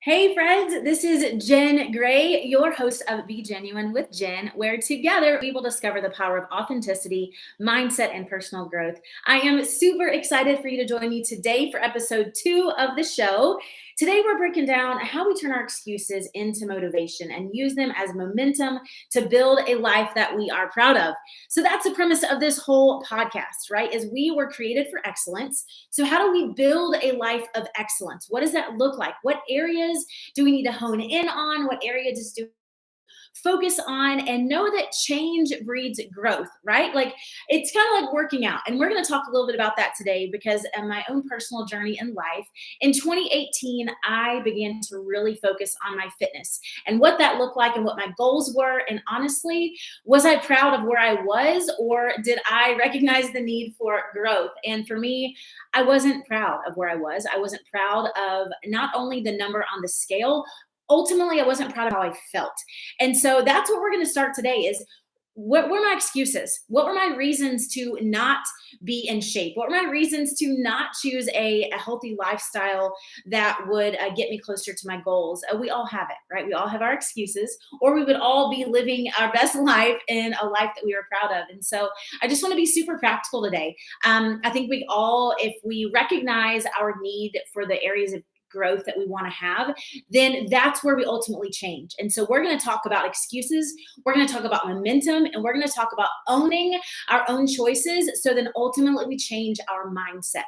Hey friends, this is Jenn Gray, your host of Be Genuine with Jenn, where together we will discover the power of authenticity, mindset, and personal growth. I am super excited for you to join me today for episode 2 of the show. Today we're breaking down how we turn our excuses into motivation and use them as momentum to build a life that we are proud of. So that's the premise of this whole podcast, right? Is we were created for excellence. So how do we build a life of excellence? What does that look like? What areas do we need to hone in on? What areas do focus on, and know that change breeds growth, right? Like it's kind of like working out. And we're going to talk a little bit about that today because in my own personal journey in life, in 2018, I began to really focus on my fitness and what that looked like and what my goals were. And honestly, was I proud of where I was, or did I recognize the need for growth? And for me, I wasn't proud of where I was. I wasn't proud of not only the number on the scale, ultimately I wasn't proud of how I felt. And so that's what we're going to start today is what were my excuses? What were my reasons to not be in shape? What were my reasons to not choose a healthy lifestyle that would get me closer to my goals? We all have it, right? We all have our excuses, or we would all be living our best life in a life that we are proud of. And so I just want to be super practical today. I think we all, if we recognize our need for the areas of growth that we want to have, then that's where we ultimately change. And so we're going to talk about excuses, we're going to talk about momentum, and we're going to talk about owning our own choices. So then ultimately we change our mindset.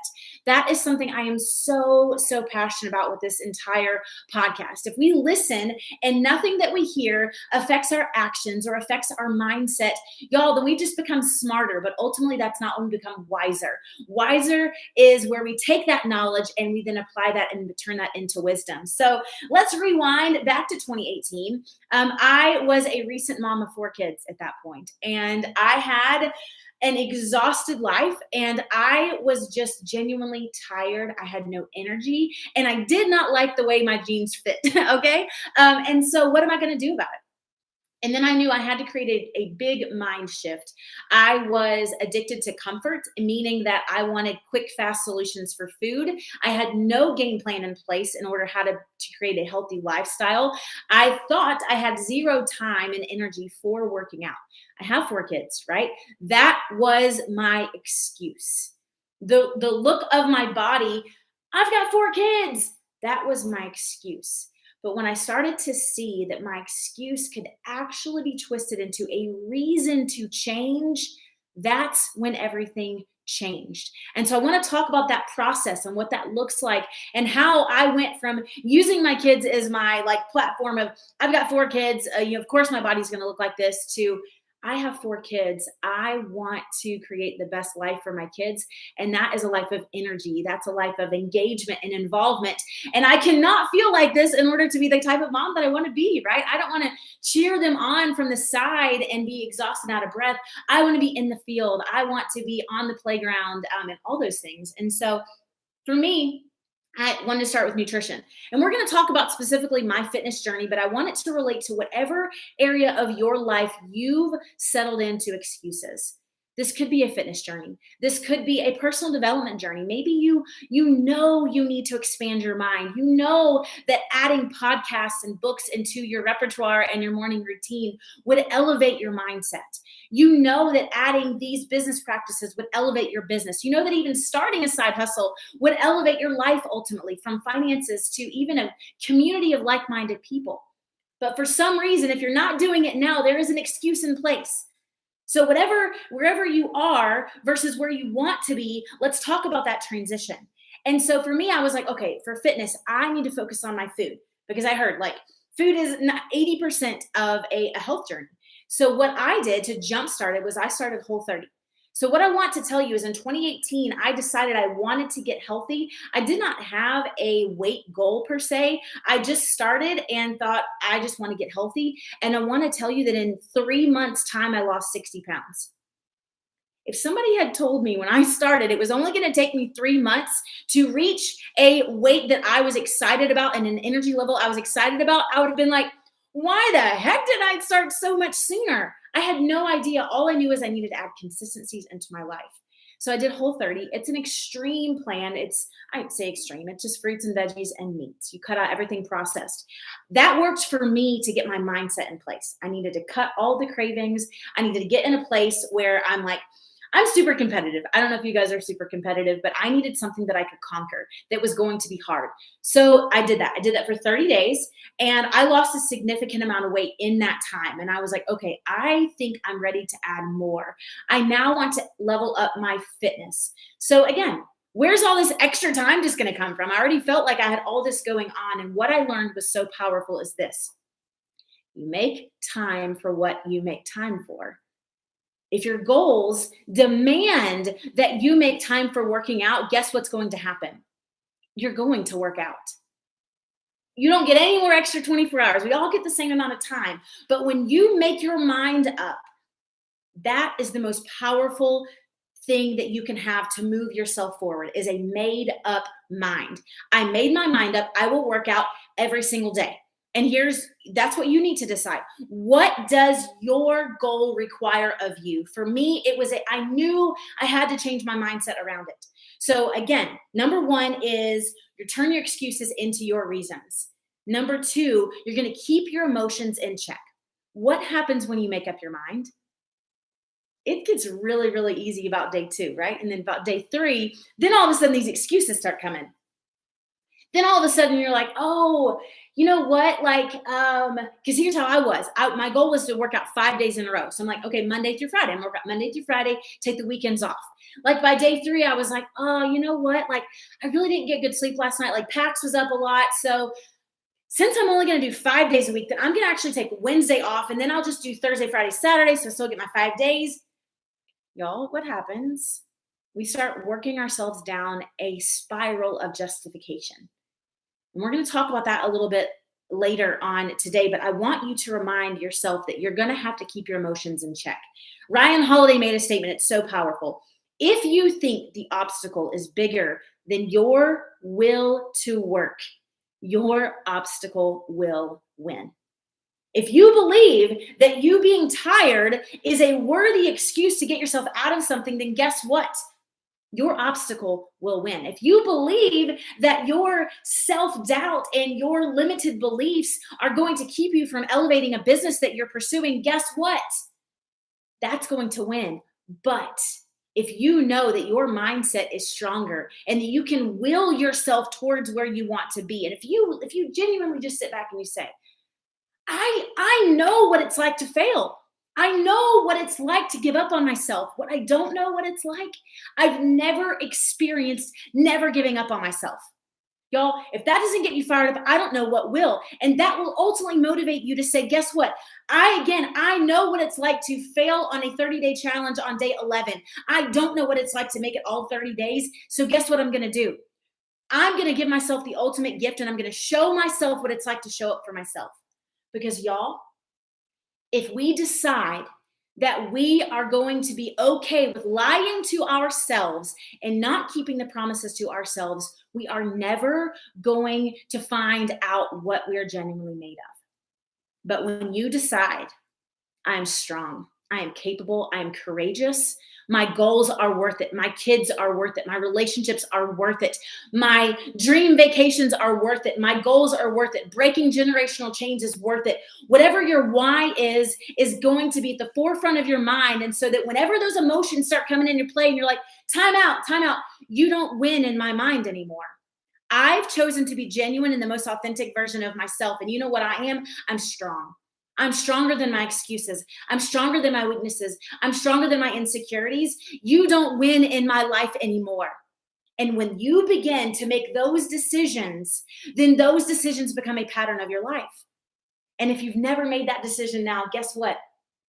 That is something I am so passionate about with this entire podcast. If we listen and nothing that we hear affects our actions or affects our mindset, y'all, then we just become smarter. But ultimately, that's not when we become wiser. Wiser is where we take that knowledge and we then apply that and turn that into wisdom. So let's rewind back to 2018. I was a recent mom of 4 kids at that point, and I had an exhausted life, and I was just genuinely tired. I had no energy, and I did not like the way my jeans fit. Okay. And so what am I going to do about it? And then I knew I had to create a big mind shift. I was addicted to comfort, meaning that I wanted quick, fast solutions for food. I had no game plan in place in order how to create a healthy lifestyle. I thought I had zero time and energy for working out. I have 4 kids, right? That was my excuse. The look of my body, I've got 4 kids. That was my excuse. But when I started to see that my excuse could actually be twisted into a reason to change, that's when everything changed. And so I want to talk about that process and what that looks like and how I went from using my kids as my like platform of I've got 4 kids, of course my body's going to look like this, to I have 4 kids. I want to create the best life for my kids. And that is a life of energy. That's a life of engagement and involvement. And I cannot feel like this in order to be the type of mom that I want to be, right? I don't want to cheer them on from the side and be exhausted out of breath. I want to be in the field. I want to be on the playground and all those things. And so for me, I wanted to start with nutrition. And we're going to talk about specifically my fitness journey, but I want it to relate to whatever area of your life you've settled into excuses. This could be a fitness journey. This could be a personal development journey. Maybe you know you need to expand your mind. You know that adding podcasts and books into your repertoire and your morning routine would elevate your mindset. You know that adding these business practices would elevate your business. You know that even starting a side hustle would elevate your life ultimately, from finances to even a community of like-minded people. But for some reason, if you're not doing it now, there is an excuse in place. So wherever you are versus where you want to be, let's talk about that transition. And so for me, I was like, okay, for fitness, I need to focus on my food because I heard like food is 80% of a health journey. So what I did to jumpstart it was I started Whole30. So what I want to tell you is in 2018, I decided I wanted to get healthy. I did not have a weight goal per se. I just started and thought, I just want to get healthy. And I want to tell you that in 3 months' time, I lost 60 pounds. If somebody had told me when I started, it was only going to take me 3 months to reach a weight that I was excited about and an energy level I was excited about, I would have been like, why the heck did I start so much sooner? I had no idea. All I knew is I needed to add consistencies into my life. So I did Whole 30. It's an extreme plan. I'd say extreme. It's just fruits and veggies and meats. You cut out everything processed. That worked for me to get my mindset in place. I needed to cut all the cravings. I needed to get in a place where I'm super competitive. I don't know if you guys are super competitive, but I needed something that I could conquer that was going to be hard. So I did that. I did that for 30 days and I lost a significant amount of weight in that time. And I was like, okay, I think I'm ready to add more. I now want to level up my fitness. So again, where's all this extra time just going to come from? I already felt like I had all this going on. And what I learned was so powerful is this: you make time for what you make time for. If your goals demand that you make time for working out, guess what's going to happen? You're going to work out. You don't get any more extra 24 hours. We all get the same amount of time. But when you make your mind up, that is the most powerful thing that you can have to move yourself forward, is a made up mind. I made my mind up. I will work out every single day. And that's what you need to decide. What does your goal require of you? For me, I knew I had to change my mindset around it. So again, number one is you turn your excuses into your reasons. Number two, you're going to keep your emotions in check. What happens when you make up your mind? It gets really, really easy about day 2, right? And then about day 3, then all of a sudden these excuses start coming. Then all of a sudden you're like, oh, you know what? Because here's how I was. My goal was to work out 5 days in a row. So I'm like, okay, Monday through Friday. I'm gonna work out Monday through Friday, take the weekends off. Like by day 3, I was like, oh, you know what? Like I really didn't get good sleep last night. Like PAX was up a lot. So since I'm only gonna do 5 days a week, then I'm gonna actually take Wednesday off and then I'll just do Thursday, Friday, Saturday. So I still get my 5 days. Y'all, what happens? We start working ourselves down a spiral of justification. And we're going to talk about that a little bit later on today, but I want you to remind yourself that you're going to have to keep your emotions in check. Ryan Holiday made a statement. It's so powerful. If you think the obstacle is bigger than your will to work, your obstacle will win. If you believe that you being tired is a worthy excuse to get yourself out of something, then guess what? Your obstacle will win. If you believe that your self-doubt and your limited beliefs are going to keep you from elevating a business that you're pursuing, guess what? That's going to win. But if you know that your mindset is stronger and that you can will yourself towards where you want to be, and if you genuinely just sit back and you say, I know what it's like to fail. I know what it's like to give up on myself. What I don't know what it's like, I've never experienced never giving up on myself. Y'all, if that doesn't get you fired up, I don't know what will. And that will ultimately motivate you to say, guess what? I know what it's like to fail on a 30-day challenge on day 11. I don't know what it's like to make it all 30 days. So guess what I'm going to do? I'm going to give myself the ultimate gift and I'm going to show myself what it's like to show up for myself. Because y'all, if we decide that we are going to be okay with lying to ourselves and not keeping the promises to ourselves, we are never going to find out what we're genuinely made of. But when you decide, I'm strong, I am capable, I am courageous, my goals are worth it, my kids are worth it, my relationships are worth it, my dream vacations are worth it, my goals are worth it, breaking generational chains is worth it. Whatever your why is going to be at the forefront of your mind. And so that whenever those emotions start coming into play and you're like, time out, you don't win in my mind anymore. I've chosen to be genuine in the most authentic version of myself. And you know what I am? I'm strong. I'm stronger than my excuses. I'm stronger than my weaknesses. I'm stronger than my insecurities. You don't win in my life anymore. And when you begin to make those decisions, then those decisions become a pattern of your life. And if you've never made that decision now, guess what?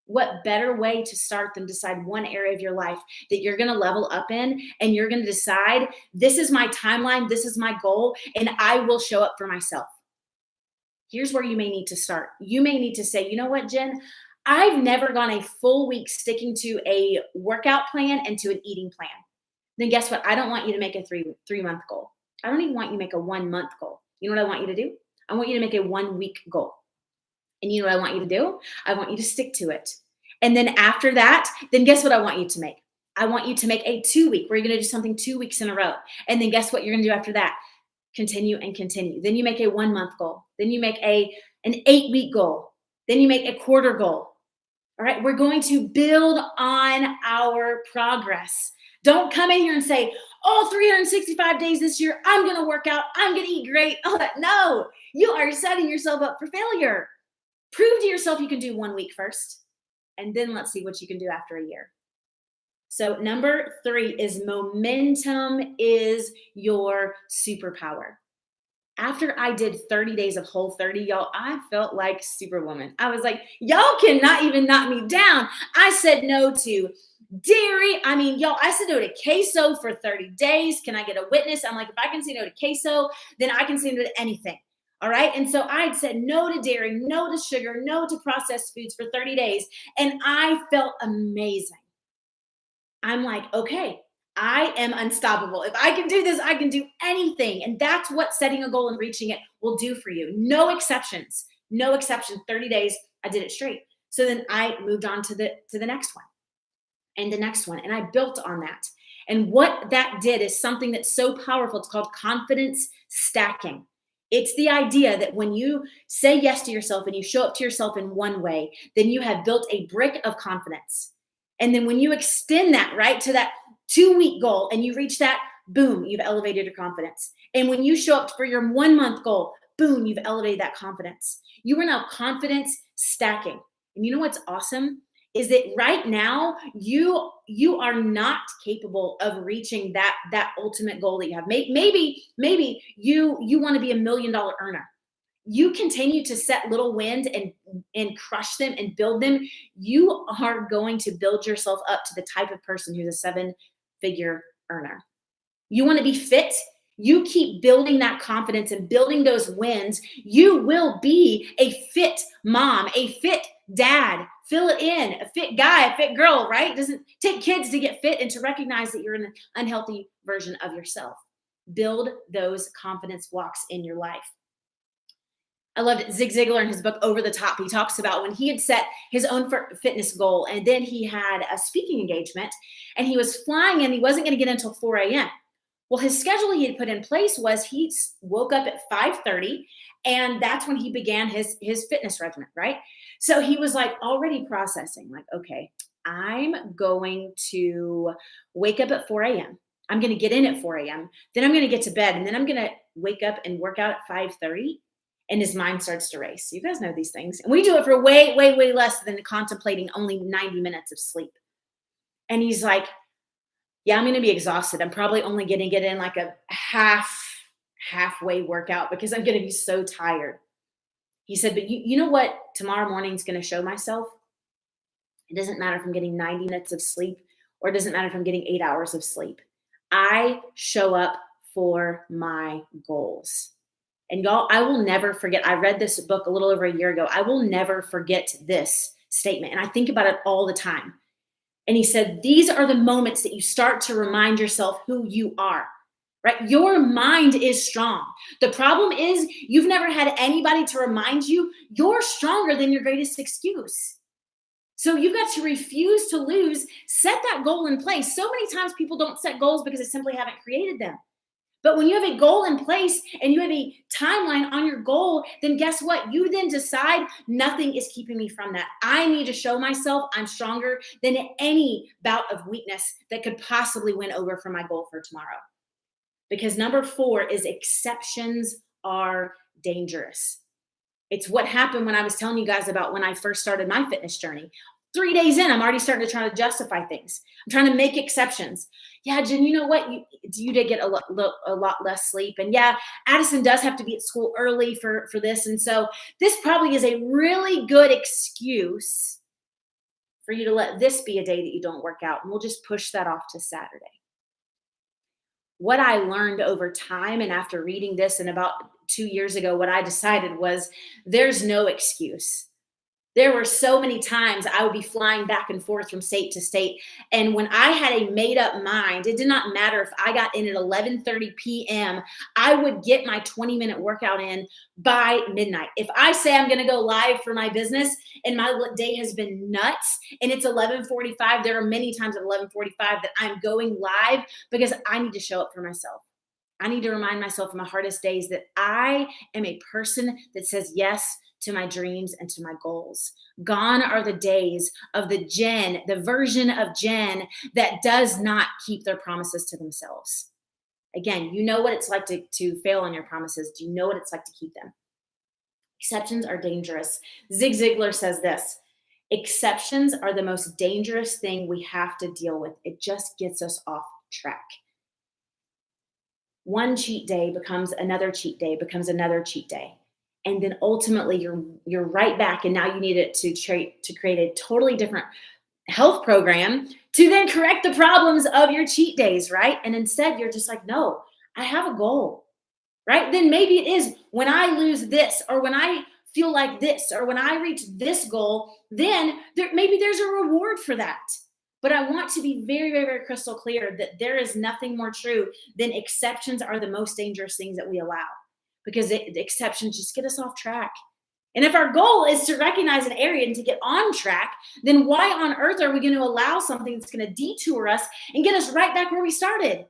What better way to start than decide one area of your life that you're going to level up in, and you're going to decide, this is my timeline, this is my goal, and I will show up for myself. Here's where you may need to start. You may need to say, you know what, Jen? I've never gone a full week sticking to a workout plan and to an eating plan. Then guess what? I don't want you to make a three-month goal. I don't even want you to make a 1-month goal. You know what I want you to do? I want you to make a 1-week goal. And you know what I want you to do? I want you to stick to it. And then after that, then guess what I want you to make? I want you to make a 2 week where you're going to do something 2 weeks in a row. And then guess what you're going to do after that? Continue and continue. Then you make a 1 month goal. Then you make an 8 week goal. Then you make a quarter goal. All right. We're going to build on our progress. Don't come in here and say, oh, 365 days this year, I'm going to work out. I'm going to eat great. Oh, no, you are setting yourself up for failure. Prove to yourself you can do 1 week first, and then let's see what you can do after a year. So number 3 is momentum is your superpower. After I did 30 days of Whole30, y'all, I felt like Superwoman. I was like, y'all cannot even knock me down. I said no to dairy. I mean, y'all, I said no to queso for 30 days. Can I get a witness? I'm like, if I can say no to queso, then I can say no to anything. All right. And so I'd said no to dairy, no to sugar, no to processed foods for 30 days. And I felt amazing. I'm like, okay, I am unstoppable. If I can do this, I can do anything. And that's what setting a goal and reaching it will do for you. No exceptions. No exception. 30 days, I did it straight. So then I moved on to the next one and the next one. And I built on that. And what that did is something that's so powerful. It's called confidence stacking. It's the idea that when you say yes to yourself and you show up to yourself in one way, then you have built a brick of confidence. And then when you extend that, right, to that 2 week goal and you reach that, boom, you've elevated your confidence. And when you show up for your 1 month goal, boom, you've elevated that confidence. You are now confidence stacking. And you know what's awesome is that right now you are not capable of reaching that ultimate goal that you have. Maybe you want to be $1 million earner. You continue to set little wins and crush them and build them. You are going to build yourself up to the type of person who's a 7-figure earner. You want to be fit. You keep building that confidence and building those wins. You will be a fit mom, a fit dad. Fill it in, a fit guy, a fit girl, right? It doesn't take kids to get fit and to recognize that you're an unhealthy version of yourself. Build those confidence blocks in your life. I loved Zig Ziglar in his book, Over the Top. He talks about when he had set his own fitness goal, and then he had a speaking engagement, and he was flying and he wasn't going to get until 4 a.m. Well, his schedule he had put in place was he woke up at 5:30, and that's when he began his fitness regimen, right? So he was like already processing, like, okay, I'm going to wake up at 4 a.m. I'm going to get in at 4 a.m. Then I'm going to get to bed, and then I'm going to wake up and work out at 5:30. And his mind starts to race. You guys know these things. And we do it for way, way, way less than contemplating only 90 minutes of sleep. And he's like, yeah, I'm going to be exhausted. I'm probably only going to get in like a halfway workout because I'm going to be so tired. He said, but you know what tomorrow morning is going to show myself? It doesn't matter if I'm getting 90 minutes of sleep or it doesn't matter if I'm getting 8 hours of sleep. I show up for my goals. And y'all, I will never forget. I read this book a little over a year ago. I will never forget this statement. And I think about it all the time. And he said, these are the moments that you start to remind yourself who you are, right? Your mind is strong. The problem is you've never had anybody to remind you you're stronger than your greatest excuse. So you've got to refuse to lose. Set that goal in place. So many times people don't set goals because they simply haven't created them. But when you have a goal in place and you have a timeline on your goal, then guess what? You then decide nothing is keeping me from that. I need to show myself I'm stronger than any bout of weakness that could possibly win over for my goal for tomorrow. Because number 4 is exceptions are dangerous. It's what happened when I was telling you guys about when I first started my fitness journey. 3 days in, I'm already starting to try to justify things. I'm trying to make exceptions. Yeah, Jen, you know what? You did get a lot less sleep. And yeah, Addison does have to be at school early for this. And so this probably is a really good excuse for you to let this be a day that you don't work out. And we'll just push that off to Saturday. What I learned over time and after reading this and about 2 years ago, what I decided was there's no excuse. There were so many times I would be flying back and forth from state to state. And when I had a made up mind, it did not matter if I got in at 11:30 p.m., I would get my 20-minute workout in by midnight. If I say I'm going to go live for my business and my day has been nuts and it's 11:45, there are many times at 11:45 that I'm going live because I need to show up for myself. I need to remind myself in my hardest days that I am a person that says yes to my dreams and to my goals. Gone are the days of the Jenn, the version of Jenn that does not keep their promises to themselves. Again, you know what it's like to fail on your promises. Do you know what it's like to keep them? Exceptions are dangerous. Zig Ziglar says this: exceptions are the most dangerous thing we have to deal with. It just gets us off track. One cheat day becomes another cheat day, becomes another cheat day. And then ultimately you're right back, and now you need it to create a totally different health program to then correct the problems of your cheat days, right? And instead you're just like, no, I have a goal, right? Then maybe it is when I lose this, or when I feel like this, or when I reach this goal, then maybe there's a reward for that. But I want to be very, very, very crystal clear that there is nothing more true than exceptions are the most dangerous things that we allow, because the exceptions just get us off track. And if our goal is to recognize an area and to get on track, then why on earth are we going to allow something that's going to detour us and get us right back where we started?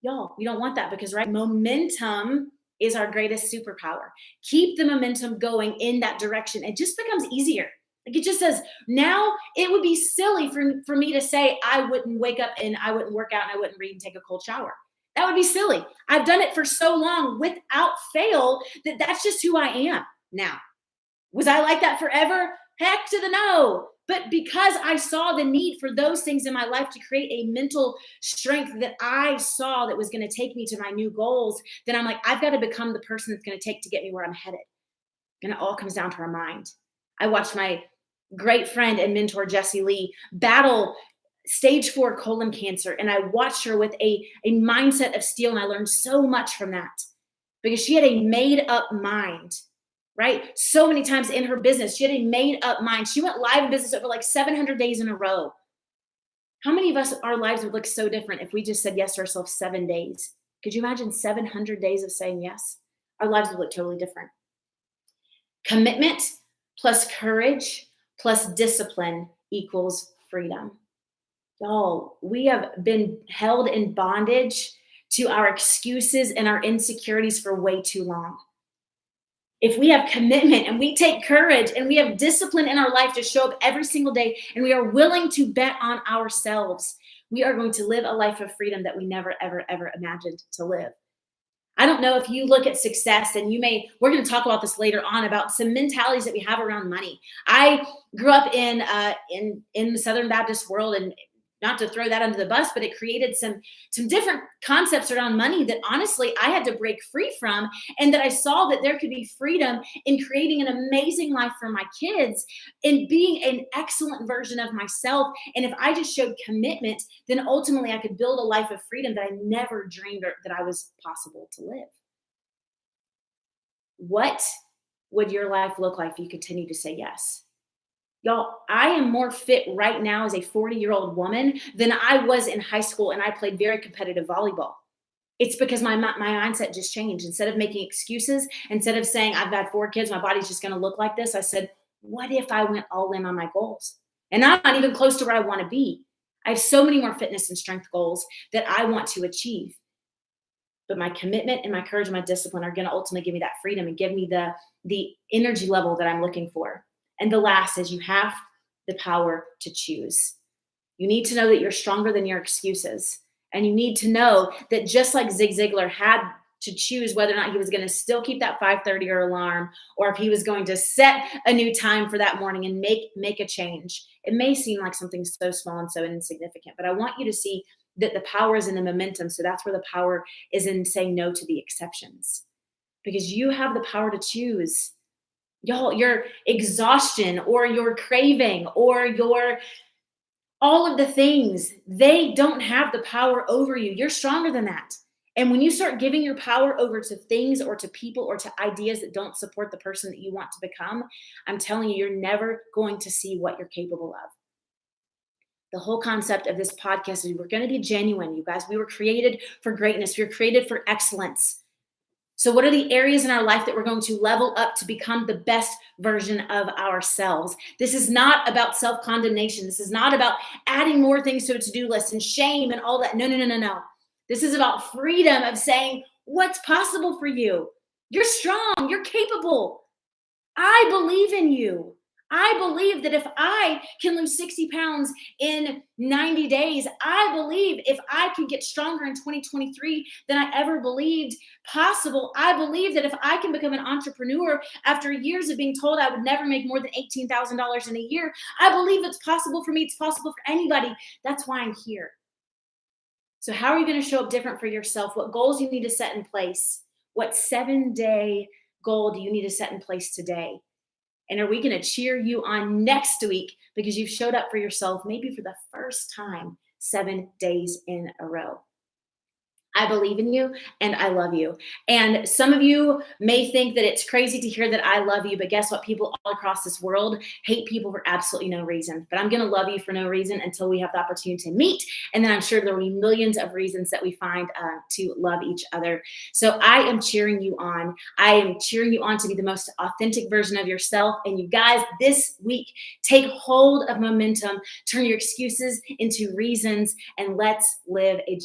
Y'all, we don't want that, because right, momentum is our greatest superpower. Keep the momentum going in that direction. It just becomes easier. Like, it just says, now it would be silly for me to say I wouldn't wake up and I wouldn't work out and I wouldn't read and take a cold shower. That would be silly. I've done it for so long without fail that that's just who I am now. Was I like that forever? Heck to the no. But because I saw the need for those things in my life to create a mental strength that I saw that was going to take me to my new goals, then I'm like, I've got to become the person that's going to take to get me where I'm headed. And it all comes down to our mind. I watched my great friend and mentor, Jessie Lee, battle stage 4 colon cancer. And I watched her with a mindset of steel. And I learned so much from that, because she had a made up mind, right? So many times in her business, she had a made up mind. She went live in business over like 700 days in a row. How many of us, our lives would look so different if we just said yes to ourselves 7 days? Could you imagine 700 days of saying yes? Our lives would look totally different. Commitment plus courage plus discipline equals freedom. Y'all, we have been held in bondage to our excuses and our insecurities for way too long. If we have commitment and we take courage and we have discipline in our life to show up every single day, and we are willing to bet on ourselves, we are going to live a life of freedom that we never, ever, ever imagined to live. I don't know if you look at success, and we're going to talk about this later on, about some mentalities that we have around money. I grew up in the Southern Baptist world, and not to throw that under the bus, but it created some different concepts around money that honestly I had to break free from, and that I saw that there could be freedom in creating an amazing life for my kids and being an excellent version of myself. And if I just showed commitment, then ultimately I could build a life of freedom that I never dreamed that I was possible to live. What would your life look like if you continue to say yes? Y'all, I am more fit right now as a 40-year-old woman than I was in high school, and I played very competitive volleyball. It's because my mindset just changed. Instead of making excuses, instead of saying I've got 4 kids, my body's just going to look like this, I said, what if I went all in on my goals? And I'm not even close to where I want to be. I have so many more fitness and strength goals that I want to achieve. But my commitment and my courage and my discipline are going to ultimately give me that freedom and give me the energy level that I'm looking for. And the last is, you have the power to choose. You need to know that you're stronger than your excuses. And you need to know that just like Zig Ziglar had to choose whether or not he was going to still keep that 5:30 alarm, or if he was going to set a new time for that morning and make a change. It may seem like something so small and so insignificant, but I want you to see that the power is in the momentum. So that's where the power is, in saying no to the exceptions, because you have the power to choose. Y'all, your exhaustion or your craving or all of the things, they don't have the power over you. You're stronger than that. And when you start giving your power over to things or to people or to ideas that don't support the person that you want to become, I'm telling you, you're never going to see what you're capable of. The whole concept of this podcast is we're going to be genuine, you guys. We were created for greatness, we were created for excellence. So, what are the areas in our life that we're going to level up to become the best version of ourselves? This is not about self condemnation. This is not about adding more things to a to do list and shame and all that. No, no, no, no, no. This is about freedom of saying what's possible for you. You're strong, you're capable. I believe in you. I believe that if I can lose 60 pounds in 90 days, I believe if I can get stronger in 2023 than I ever believed possible, I believe that if I can become an entrepreneur after years of being told I would never make more than $18,000 in a year, I believe it's possible for me. It's possible for anybody. That's why I'm here. So how are you going to show up different for yourself? What goals you need to set in place? What 7-day goal do you need to set in place today? And are we going to cheer you on next week because you've showed up for yourself maybe for the first time 7 days in a row? I believe in you and I love you. And some of you may think that it's crazy to hear that I love you, but guess what? People all across this world hate people for absolutely no reason. But I'm going to love you for no reason until we have the opportunity to meet. And then I'm sure there will be millions of reasons that we find to love each other. So I am cheering you on. I am cheering you on to be the most authentic version of yourself. And you guys, this week, take hold of momentum, turn your excuses into reasons, and let's live a genuine